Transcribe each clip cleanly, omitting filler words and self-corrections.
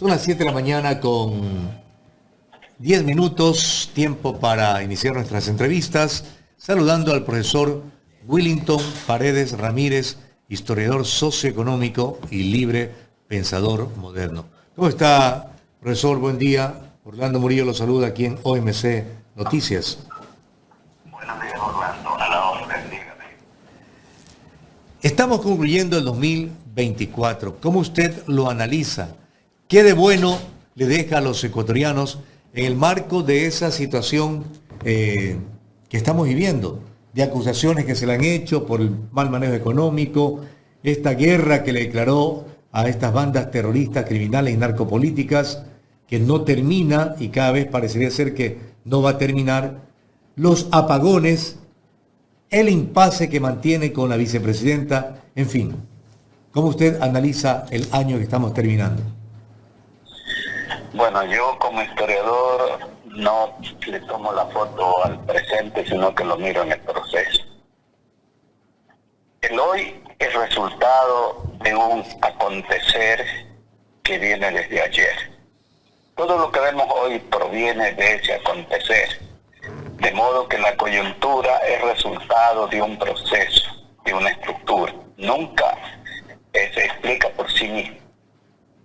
Son las 7 de la mañana con 10 minutos, tiempo para iniciar nuestras entrevistas, saludando al profesor Willington Paredes Ramírez, historiador socioeconómico y libre pensador moderno. ¿Cómo está, profesor? Buen día. Orlando Murillo lo saluda aquí en OMC Noticias. Buenos días, Orlando. A la orden, dígame. Estamos concluyendo el 2024. ¿Cómo usted lo analiza? ¿Qué de bueno le deja a los ecuatorianos en el marco de esa situación que estamos viviendo? De acusaciones que se le han hecho por el mal manejo económico, esta guerra que le declaró a estas bandas terroristas, criminales y narcopolíticas, que no termina y cada vez parecería ser que no va a terminar, los apagones, el impasse que mantiene con la vicepresidenta, en fin. ¿Cómo usted analiza el año que estamos terminando? Bueno, yo como historiador no le tomo la foto al presente, sino que lo miro en el proceso. El hoy es resultado de un acontecer que viene desde ayer. Todo lo que vemos hoy proviene de ese acontecer, de modo que la coyuntura es resultado de un proceso, de una estructura. Nunca se explica por sí mismo.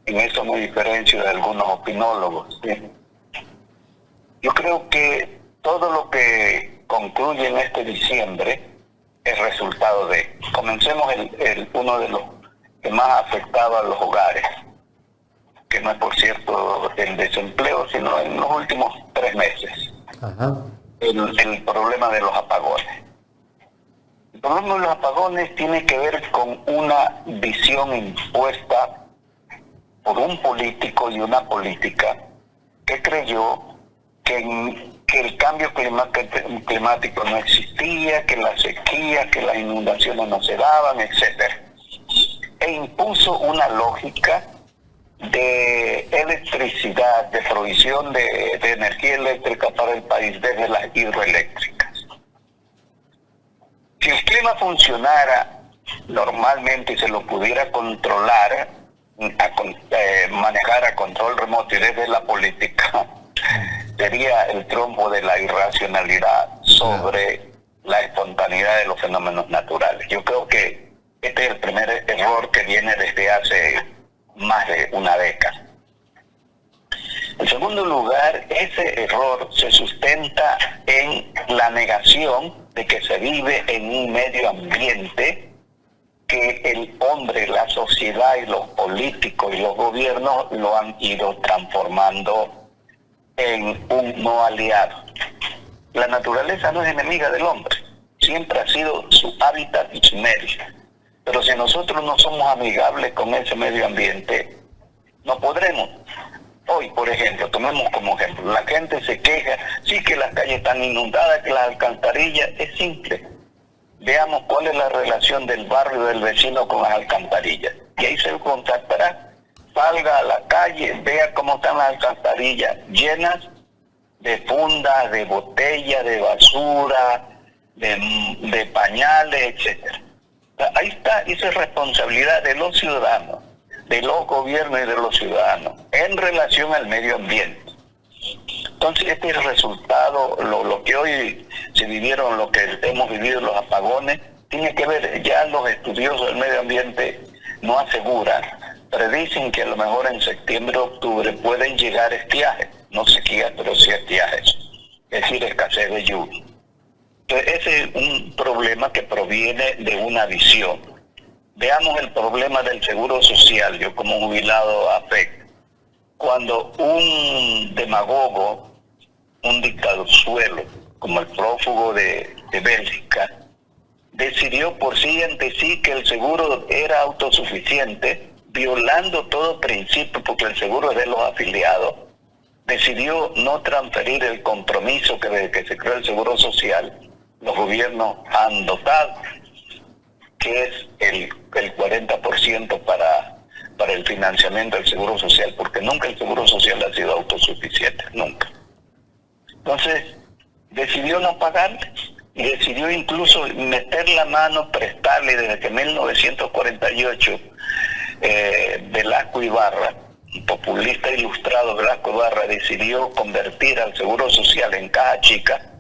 En eso me diferencio de algunos opinólogos, ¿sí? Yo creo que todo lo que concluye en este diciembre es resultado de... Comencemos uno de los que más afectaba a los hogares, que no es por cierto el desempleo, sino en los últimos 3 meses. Ajá. El problema de los apagones. El problema de los apagones tiene que ver con una visión impuesta por un político y una política que creyó que el cambio climático no existía, que la sequía, que las inundaciones no se daban, etc. E impuso una lógica de electricidad, de provisión de energía eléctrica para el país desde las hidroeléctricas. Si el clima funcionara normalmente y se lo pudiera controlar, manejar a control remoto y desde la política, sería el trompo de la irracionalidad sobre la espontaneidad de los fenómenos naturales. Yo creo que este es el primer error que viene desde hace más de una década. En segundo lugar, ese error se sustenta en la negación de que se vive en un medio ambiente que el hombre, la sociedad y los políticos y los gobiernos lo han ido transformando en un no aliado. La naturaleza no es enemiga del hombre, siempre ha sido su hábitat y su medio. Pero si nosotros no somos amigables con ese medio ambiente, no podremos. Hoy, por ejemplo, tomemos como ejemplo, la gente se queja, sí que las calles están inundadas, que las alcantarillas, es simple. Veamos cuál es la relación del barrio del vecino con las alcantarillas. Y ahí se contactará. Salga a la calle, vea cómo están las alcantarillas llenas de fundas, de botellas, de basura, de pañales, etc. Ahí está, esa es responsabilidad de los ciudadanos, de los gobiernos y de los ciudadanos en relación al medio ambiente. Entonces este es el resultado, lo que hoy se vivieron, lo que hemos vivido, los apagones, tiene que ver, ya los estudiosos del medio ambiente no aseguran, predicen que a lo mejor en septiembre o octubre pueden llegar estiajes, no sequías, pero sí estiajes, es decir, escasez de lluvia. Entonces ese es un problema que proviene de una visión. Veamos el problema del seguro social, yo como jubilado afecto. Cuando un demagogo, un dictaduzuelo, como el prófugo de Bélgica, decidió por sí y ante sí que el seguro era autosuficiente, violando todo principio, porque el seguro es de los afiliados, decidió no transferir el compromiso que desde que se creó el seguro social, los gobiernos han dotado, que es el 40% para el financiamiento del seguro social, porque nunca el seguro social ha sido autosuficiente, nunca. Entonces, decidió no pagarle y decidió incluso meter la mano, prestarle desde que 1948 Velasco Ibarra un populista ilustrado, Blasco Ibarra, decidió convertir al Seguro Social en caja chica.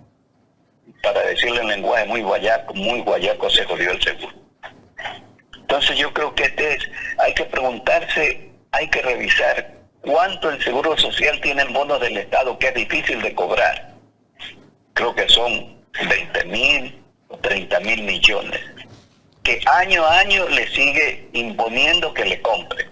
Para decirle en lenguaje muy guayaco, se jodió el seguro. Entonces yo creo que hay que preguntarse, hay que revisar cuánto el Seguro Social tiene en bonos del Estado, que es difícil de cobrar. Creo que son 20.000 o 30.000 millones, que año a año le sigue imponiendo que le compre.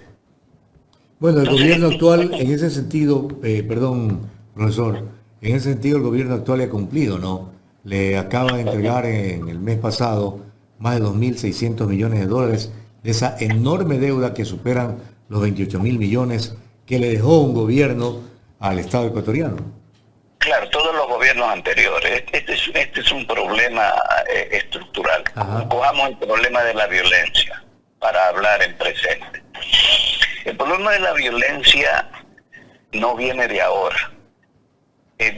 Bueno, el gobierno actual, en ese sentido, perdón, profesor, en ese sentido el gobierno actual ha cumplido, ¿no? Le acaba de entregar en el mes pasado más de 2.600 millones de dólares de esa enorme deuda que superan los 28.000 millones que le dejó un gobierno al Estado ecuatoriano. Claro, todos los gobiernos anteriores. Este es un problema estructural. Cojamos el problema de la violencia para hablar en presente. El problema de la violencia no viene de ahora.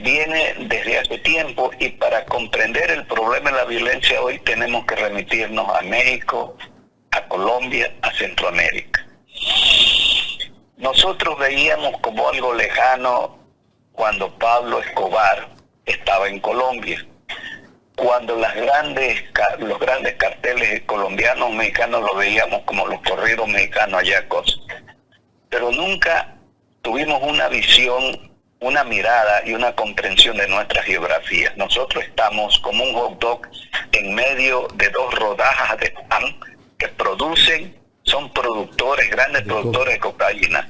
Viene desde hace tiempo, y para comprender el problema de la violencia hoy tenemos que remitirnos a México, a Colombia, a Centroamérica. Nosotros veíamos como algo lejano cuando Pablo Escobar estaba en Colombia, cuando los grandes carteles colombianos, mexicanos, lo veíamos como los corridos mexicanos allá, cosas. Pero nunca tuvimos una visión, una mirada y una comprensión de nuestra geografía. Nosotros estamos como un hot dog en medio de dos rodajas de pan que son productores, grandes productores de cocaína,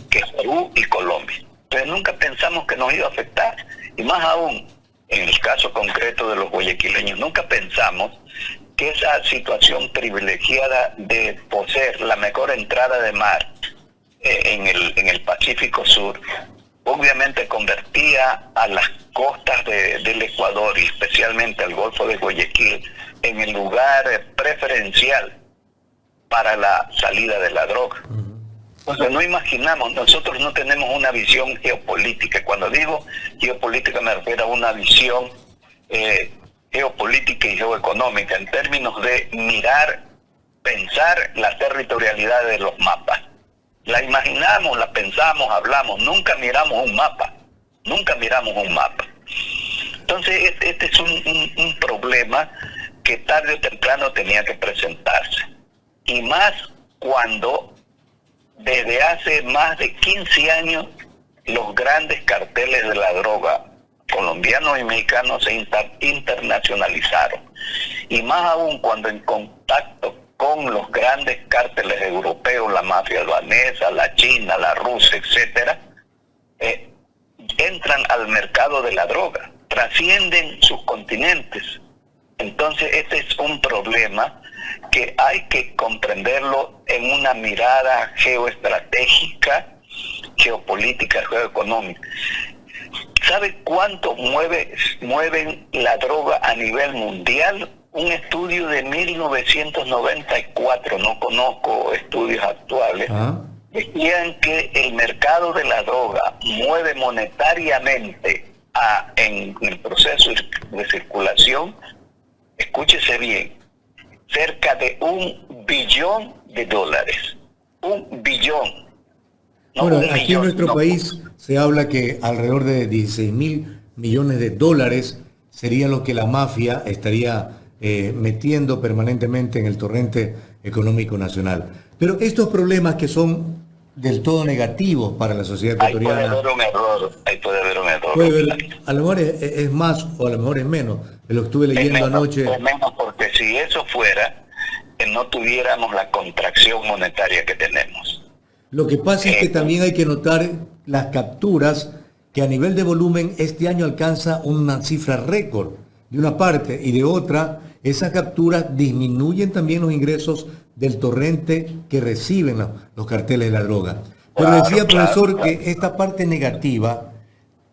que es Perú y Colombia. Entonces nunca pensamos que nos iba a afectar, y más aún, en el caso concreto de los guayaquileños, nunca pensamos que esa situación privilegiada de poseer la mejor entrada de mar en el Pacífico Sur, obviamente convertía a las costas del Ecuador y especialmente al Golfo de Guayaquil en el lugar preferencial para la salida de la droga. Entonces no imaginamos, nosotros no tenemos una visión geopolítica. Cuando digo geopolítica me refiero a una visión geopolítica y geoeconómica en términos de mirar, pensar la territorialidad de los mapas. La imaginamos, la pensamos, hablamos, nunca miramos un mapa. Entonces este es un problema que tarde o temprano tenía que presentarse. Y más cuando desde hace más de 15 años los grandes carteles de la droga colombianos y mexicanos se internacionalizaron. Y más aún cuando en contacto con los grandes cárteles europeos, la mafia albanesa, la china, la rusa, etcétera, entran al mercado de la droga, trascienden sus continentes. Entonces este es un problema que hay que comprenderlo en una mirada geoestratégica, geopolítica, geoeconómica. ¿Sabe cuánto mueven la droga a nivel mundial? Un estudio de 1994, no conozco estudios actuales, decían que el mercado de la droga mueve monetariamente en el proceso de circulación, escúchese bien, cerca de $1 billón. $1 billón. No, bueno, aquí en nuestro país se habla que alrededor de 16.000 millones de dólares sería lo que la mafia estaría metiendo permanentemente en el torrente económico nacional. Pero estos problemas que son del todo negativos para la sociedad ecuatoriana... Ahí puede haber un error. A lo mejor es más o a lo mejor es menos. Lo estuve leyendo anoche. Es menos, porque si eso fuera, no tuviéramos la contracción monetaria que tenemos. Lo que pasa es que también hay que notar las capturas, que a nivel de volumen este año alcanza una cifra récord de una parte, y de otra, esas capturas disminuyen también los ingresos del torrente que reciben los carteles de la droga. Pero decía, profesor, que esta parte negativa,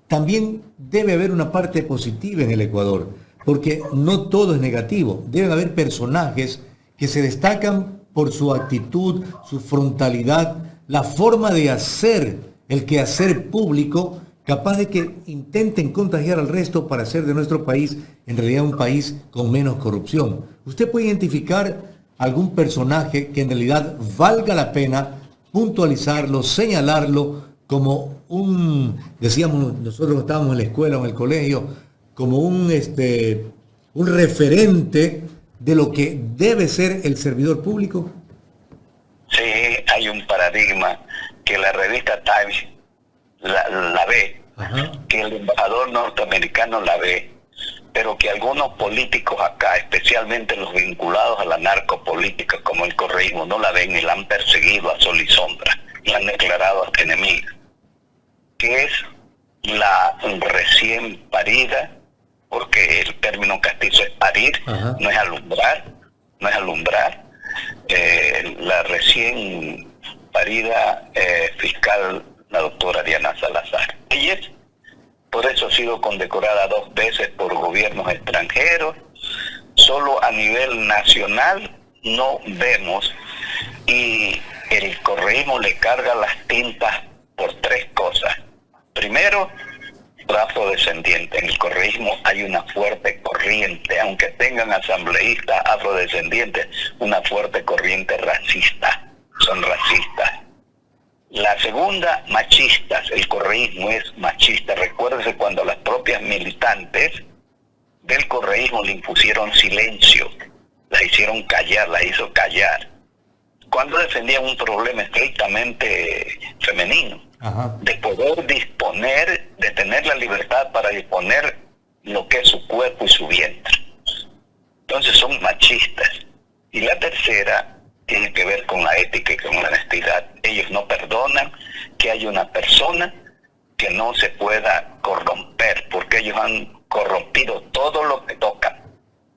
también debe haber una parte positiva en el Ecuador, porque no todo es negativo. Deben haber personajes que se destacan por su actitud, su frontalidad, la forma de hacer el quehacer público, capaz de que intenten contagiar al resto para hacer de nuestro país en realidad un país con menos corrupción. ¿Usted puede identificar algún personaje que en realidad valga la pena puntualizarlo, señalarlo como decíamos nosotros que estábamos en la escuela o en el colegio, como un referente de lo que debe ser el servidor público? Sí, hay un paradigma que la revista Times la ve, Ajá. que el embajador norteamericano la ve, pero que algunos políticos acá, especialmente los vinculados a la narcopolítica como el correísmo, no la ven y la han perseguido a sol y sombra, y la han declarado hasta enemiga, que es la recién parida, porque el término castizo es parir, Ajá. no es alumbrar, la recién parida fiscal, la doctora Diana Salazar. Ella por eso ha sido condecorada 2 veces por gobiernos extranjeros. Solo a nivel nacional no vemos, y el correísmo le carga las tintas por 3 cosas. Primero, afrodescendiente. En el correísmo hay una fuerte corriente, aunque tengan asambleístas afrodescendientes, una fuerte corriente racista. Son racistas. La segunda, machistas. El correísmo es machista. Recuérdese cuando las propias militantes del correísmo le impusieron silencio, la hicieron callar, la hizo callar, cuando defendían un problema estrictamente femenino. Ajá. De poder disponer, de tener la libertad para disponer lo que es su cuerpo y su vientre. Entonces son machistas. Y la tercera tiene que ver con la ética y con la honestidad. Ellos no perdonan que haya una persona que no se pueda corromper, porque ellos han corrompido todo lo que tocan.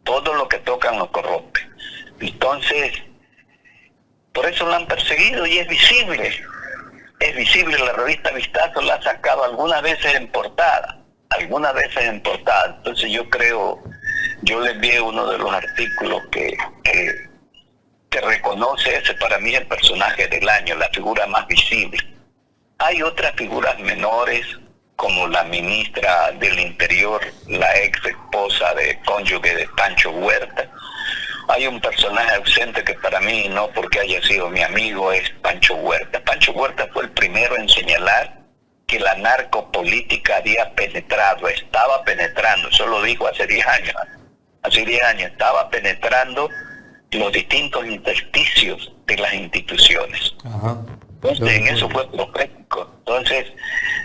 Todo lo que tocan lo corrompe. Entonces, por eso la han perseguido y es visible. Es visible, la revista Vistazo la ha sacado algunas veces en portada. Entonces yo le envié uno de los artículos que reconoce ese, para mí, el personaje del año, la figura más visible. Hay otras figuras menores, como la ministra del Interior, la ex esposa de cónyuge de Pancho Huerta. Hay un personaje ausente que para mí, no porque haya sido mi amigo, es Pancho Huerta. Pancho Huerta fue el primero en señalar que la narcopolítica estaba penetrando, eso lo dijo hace 10 años. Hace 10 años estaba penetrando los distintos intersticios de las instituciones. Ajá. Entonces, en eso fue profético. Entonces,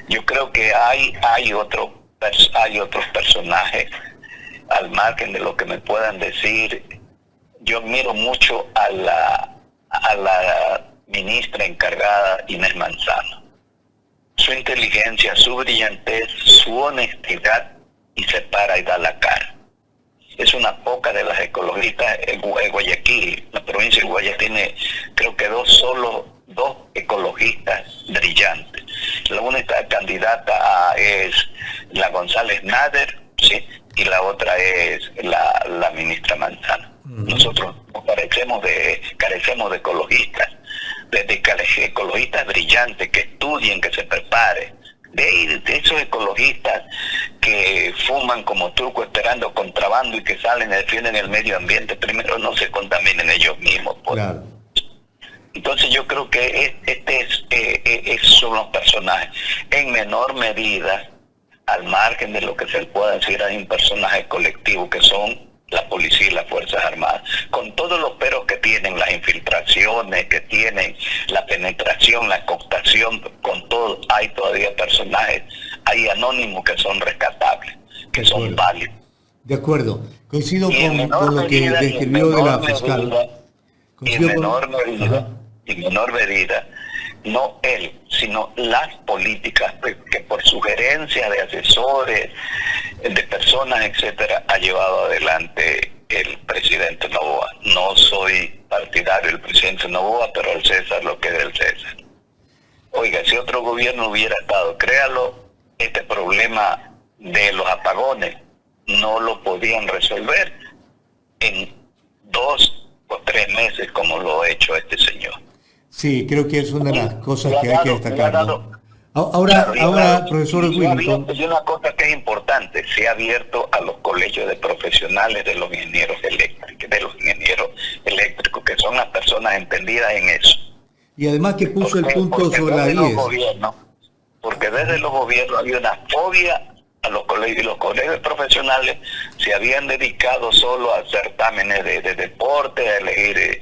yo creo que hay otros personajes, al margen de lo que me puedan decir. Yo admiro mucho a la ministra encargada, Inés Manzano. Su inteligencia, su brillantez, su honestidad, y se para y da la cara. Es una poca de las ecologistas en Guayaquil. La provincia de Guayaquil tiene, creo que dos ecologistas brillantes. La única candidata es la González Nader, ¿sí? Y la otra es la ministra Manzano. Nosotros carecemos de ecologistas, de ecologistas brillantes, que estudien, que se preparen. De esos ecologistas que fuman como turco esperando contrabando y que salen y defienden el medio ambiente, primero no se contaminen ellos mismos. Claro. Entonces yo creo que esos son los personajes. En menor medida, al margen de lo que se pueda decir, hay un personaje colectivo que son la policía y las Fuerzas Armadas, con todos los peros que tienen, las infiltraciones que tienen, la penetración, la cooptación, con todo, hay todavía personajes, hay anónimos que son rescatables, que son válidos. De acuerdo, coincido con lo que describió de la fiscal. Y en menor medida, no él, sino las políticas que por sugerencia de asesores, de personas, etcétera, ha llevado adelante el presidente Noboa. No soy partidario del presidente Noboa, pero al César lo que es del César. Oiga, si otro gobierno hubiera estado, créalo, este problema de los apagones no lo podían resolver en 2 o 3 meses como lo ha hecho este señor. Sí, creo que es una de las cosas que hay que destacar, ¿no? Ahora, profesor Willington. Y una cosa que es importante, se ha abierto a los colegios de profesionales de los ingenieros eléctricos, que son las personas entendidas en eso. Y además que puso el punto sobre la 10. Porque desde los gobiernos había una fobia a los colegios, y los colegios profesionales se habían dedicado solo a certámenes de deporte, a elegir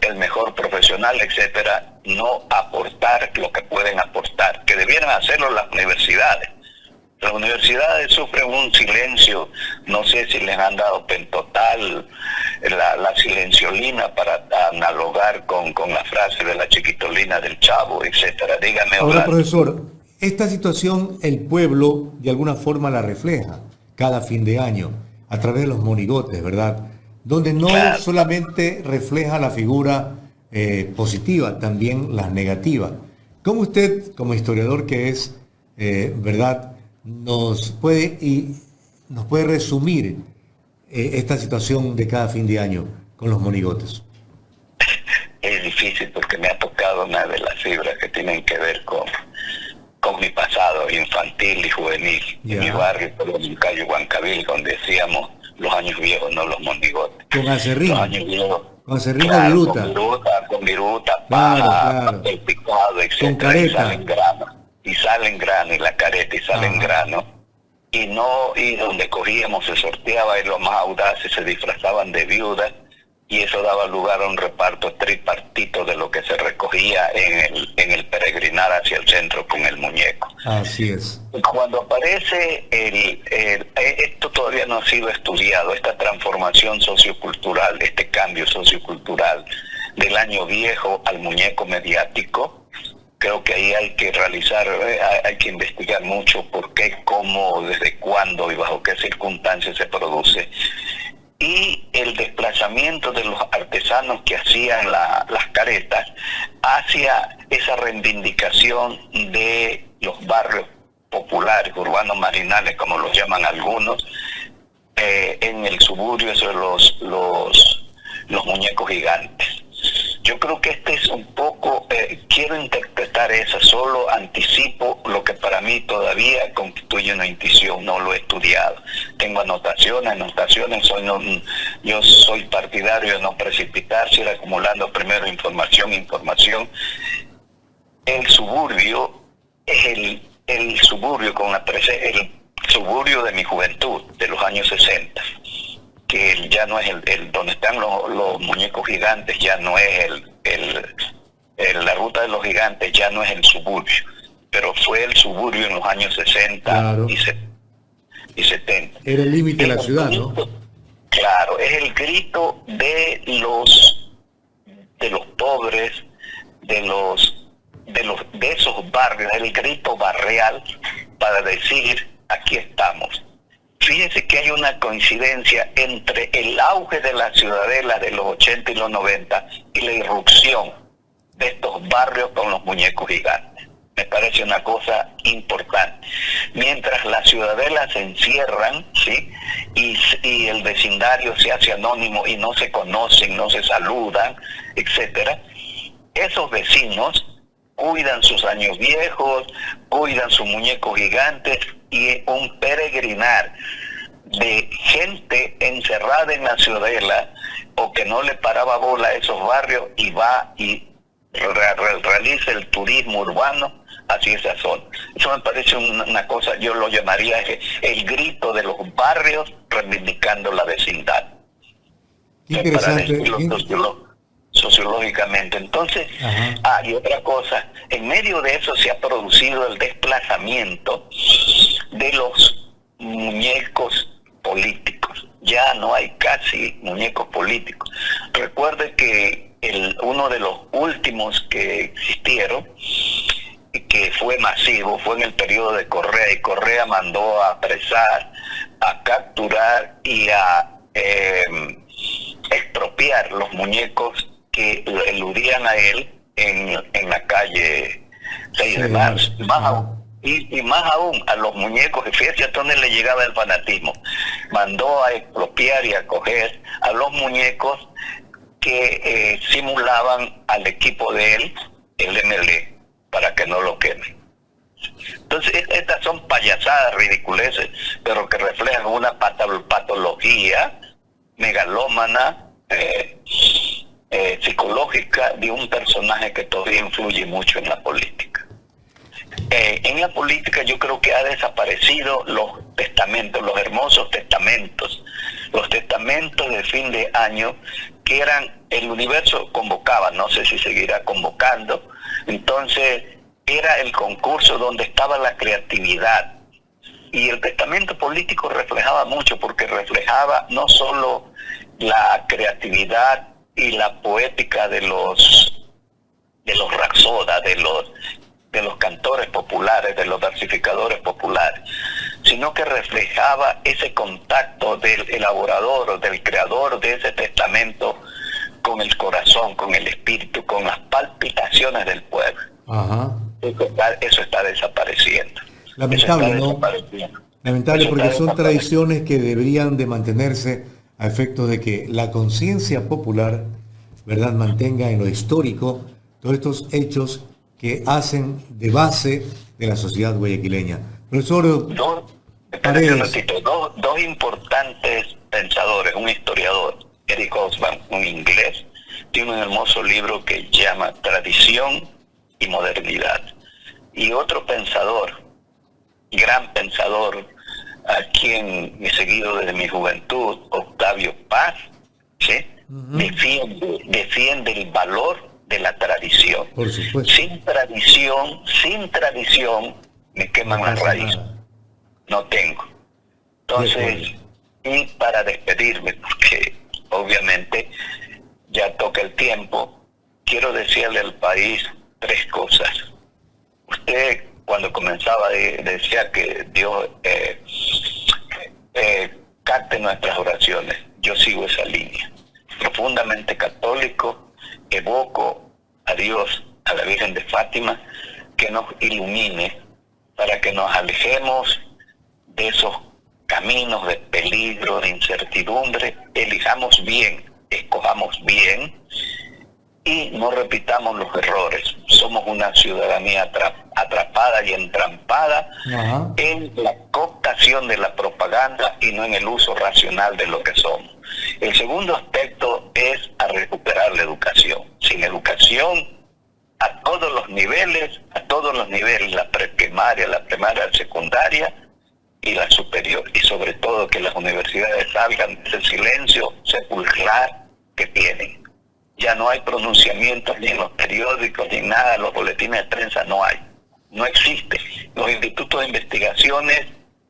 el mejor profesional, etcétera, no aportar lo que pueden aportar, que debieran hacerlo las universidades. Las universidades sufren un silencio, no sé si les han dado pentotal, la silenciolina para analogar con la frase de la chiquitolina del Chavo, etcétera. Dígame. Ahora, profesor, esta situación el pueblo de alguna forma la refleja cada fin de año a través de los monigotes, ¿verdad? Donde no solamente refleja la figura positiva, también las negativas. ¿Cómo usted, como historiador que es, verdad, nos puede resumir esta situación de cada fin de año con los monigotes? Es difícil porque me ha tocado una de las fibras que tienen que ver con mi pasado infantil y juvenil. En mi barrio, en calle Huancabil, donde decíamos los años viejos, no los monigotes. Con acerrín. Los años viejos. Con acerrín o viruta. Con viruta, claro. el picado, etc. Con careta. Y salen grano, y la careta, y salen grano. Y donde cogíamos se sorteaba, y los más audaces se disfrazaban de viudas, y eso daba lugar a un reparto tripartito de lo que se recogía en el peregrinar hacia el centro con el muñeco. Así es. Cuando aparece esto todavía no ha sido estudiado, esta transformación sociocultural, este cambio sociocultural del año viejo al muñeco mediático, creo que ahí hay que hay que investigar mucho por qué, cómo, desde cuándo y bajo qué circunstancias se produce. Y el desplazamiento de los artesanos que hacían las caretas hacia esa reivindicación de los barrios populares, urbanos marginales, como los llaman algunos, en el suburbio, eso de los muñecos gigantes. Yo creo que este es un poco, quiero interpretar eso, solo anticipo lo que para mí todavía constituye una intuición, no lo he estudiado. Tengo anotaciones, yo soy partidario de no precipitarse, ir acumulando primero información. El suburbio es el suburbio el suburbio de mi juventud, de los años 60. Que ya no es el donde están los muñecos gigantes, ya no es la ruta de los gigantes, ya no es el suburbio, pero fue el suburbio en los años 60 claro. y 70. Era el límite de la ciudad, ¿no? Claro, es el grito de los pobres, de esos barrios, el grito barrial para decir, aquí estamos. Fíjense que hay una coincidencia entre el auge de la ciudadela de los 80 y los 90 y la irrupción de estos barrios con los muñecos gigantes. Me parece una cosa importante. Mientras las ciudadelas se encierran, ¿sí? y el vecindario se hace anónimo y no se conocen, no se saludan, etcétera, esos vecinos cuidan sus años viejos, cuidan sus muñecos gigantes, y un peregrinar de gente encerrada en la ciudadela o que no le paraba bola a esos barrios y va y realiza el turismo urbano hacia esa zona. Eso me parece una cosa, yo lo llamaría el grito de los barrios reivindicando la vecindad. Interesante. Sociológicamente. Entonces, y otra cosa, en medio de eso se ha producido el desplazamiento de los muñecos políticos. Ya no hay casi muñecos políticos. Recuerde que uno de los últimos que existieron, que fue masivo, fue en el periodo de Correa, y Correa mandó a apresar, a capturar y a expropiar los muñecos que eludían a él en la calle 6 de marzo. Y más aún a los muñecos, y fíjate hasta dónde le llegaba el fanatismo. Mandó a expropiar y a coger a los muñecos que simulaban al equipo de él, el MLE, para que no lo quemen. Entonces, estas son payasadas, ridiculeces, pero que reflejan una patología megalómana, psicológica de un personaje que todavía influye mucho en la política. En la política yo creo que ha desaparecido los testamentos, los hermosos testamentos, los testamentos de fin de año que el universo convocaba, no sé si seguirá convocando, entonces era el concurso donde estaba la creatividad. Y el testamento político reflejaba mucho, porque reflejaba no solo la creatividad y la poética de los rapsodas, de los cantores populares, de los versificadores populares, sino que reflejaba ese contacto del elaborador o del creador de ese testamento con el corazón, con el espíritu, con las palpitaciones del pueblo. Ajá. Eso está desapareciendo. Lamentable, ¿no? Lamentable, porque son tradiciones que deberían de mantenerse a efecto de que la conciencia popular, ¿verdad?, mantenga en lo histórico todos estos hechos que hacen de base de la sociedad guayaquileña. Profesor Paredes. Dos importantes pensadores, un historiador, Eric Hobsbawm, un inglés, tiene un hermoso libro que llama Tradición y Modernidad. Y otro pensador, gran pensador, a quien he seguido desde mi juventud, Octavio Paz, ¿sí? Defiende el valor de la tradición. Por supuesto. Sin tradición, me queman las raíces. No tengo. Entonces, y para despedirme, porque obviamente ya toca el tiempo, quiero decirle al país 3 cosas. Usted, cuando comenzaba, decía que Dios capte nuestras oraciones. Yo sigo esa línea. Profundamente católico, evoco a Dios, a la Virgen de Fátima, que nos ilumine para que nos alejemos de esos caminos de peligro, de incertidumbre, elijamos bien, escojamos bien y no repitamos los errores. Somos una ciudadanía atrapada y entrampada en la cooptación de la propaganda y no en el uso racional de lo que somos. El segundo aspecto es a recuperar la educación. Sin educación, a todos los niveles, la preprimaria, la primaria, la secundaria y la superior, y sobre todo que las universidades salgan de ese silencio sepulcral que tienen. Ya no hay pronunciamientos ni en los periódicos ni nada, los boletines de prensa no existe. Los institutos de investigaciones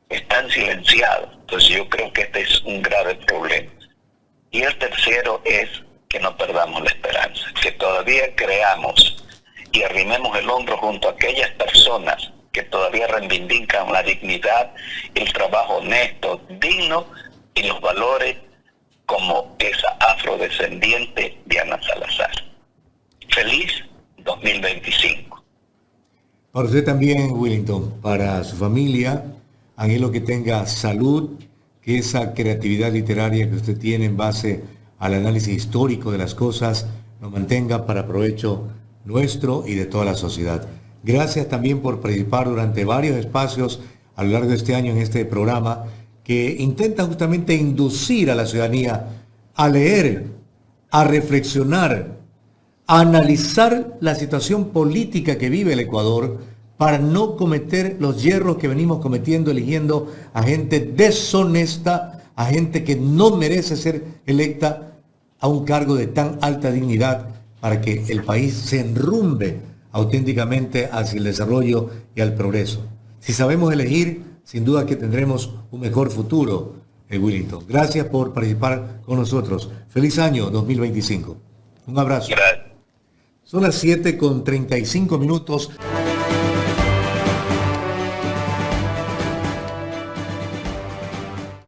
están silenciados. Entonces yo creo que este es un grave problema. Y el tercero es que no perdamos la esperanza, que todavía creamos y arrimemos el hombro junto a aquellas personas que todavía reivindican la dignidad, el trabajo honesto, digno y los valores como esa afrodescendiente Diana Salazar. Feliz 2025. Para usted también, Willington, para su familia, anhelo que tenga salud, que esa creatividad literaria que usted tiene en base al análisis histórico de las cosas lo mantenga para provecho nuestro y de toda la sociedad. Gracias también por participar durante varios espacios a lo largo de este año en este programa que intenta justamente inducir a la ciudadanía a leer, a reflexionar, a analizar la situación política que vive el Ecuador para no cometer los yerros que venimos cometiendo, eligiendo a gente deshonesta, a gente que no merece ser electa a un cargo de tan alta dignidad para que el país se enrumbe auténticamente hacia el desarrollo y al progreso. Si sabemos elegir, sin duda que tendremos un mejor futuro, Willington. Gracias por participar con nosotros. Feliz año 2025. Un abrazo. Gracias. Son las 7:35.